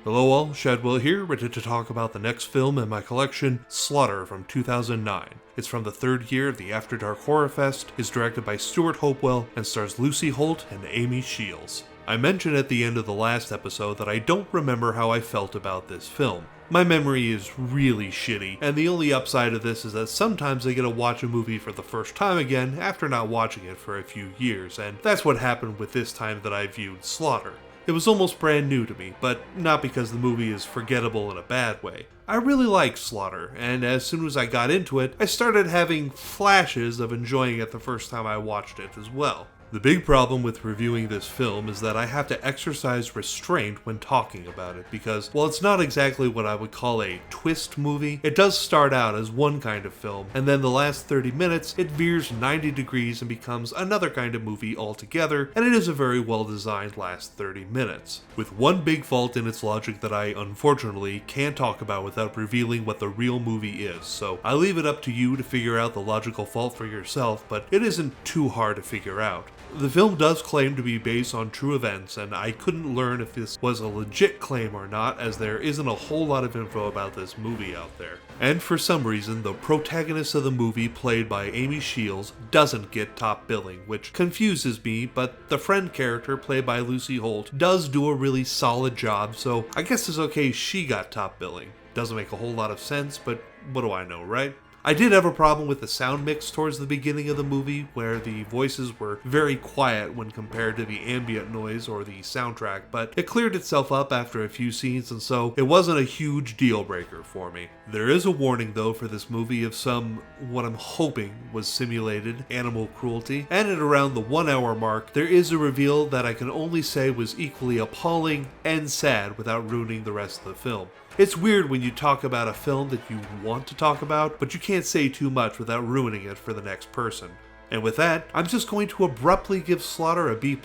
Hello all, Shadwell here, ready to talk about the next film in my collection, Slaughter from 2009. It's from the third year of the After Dark Horrorfest, is directed by Stuart Hopewell, and stars Lucy Holt and Amy Shields. I mentioned at the end of the last episode that I don't remember how I felt about this film. My memory is really shitty, and the only upside of this is that sometimes I get to watch a movie for the first time again after not watching it for a few years, and that's what happened with this time that I viewed Slaughter. It was almost brand new to me, but not because the movie is forgettable in a bad way. I really like Slaughter, and as soon as I got into it, I started having flashes of enjoying it the first time I watched it as well. The big problem with reviewing this film is that I have to exercise restraint when talking about it, because while it's not exactly what I would call a twist movie, it does start out as one kind of film, and then the last 30 minutes it veers 90 degrees and becomes another kind of movie altogether, and it is a very well designed last 30 minutes. With one big fault in its logic that I unfortunately can't talk about without revealing what the real movie is, so I leave it up to you to figure out the logical fault for yourself, but it isn't too hard to figure out. The film does claim to be based on true events, and I couldn't learn if this was a legit claim or not, as there isn't a whole lot of info about this movie out there. And for some reason, the protagonist of the movie, played by Amy Shields, doesn't get top billing, which confuses me, but the friend character, played by Lucy Holt, does do a really solid job, so I guess it's okay she got top billing. Doesn't make a whole lot of sense, but what do I know, right? I did have a problem with the sound mix towards the beginning of the movie, where the voices were very quiet when compared to the ambient noise or the soundtrack, but it cleared itself up after a few scenes, and so it wasn't a huge deal breaker for me. There is a warning though for this movie of some, what I'm hoping was simulated animal cruelty, and at around the 1 hour mark, there is a reveal that I can only say was equally appalling and sad without ruining the rest of the film. It's weird when you talk about a film that you want to talk about, but you can't say too much without ruining it for the next person. And with that, I'm just going to abruptly give Slaughter a B+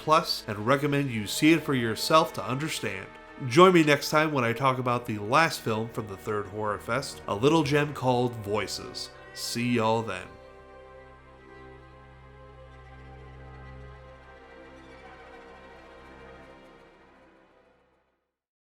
and recommend you see it for yourself to understand. Join me next time when I talk about the last film from the third Horrorfest, a little gem called Voices. See y'all then.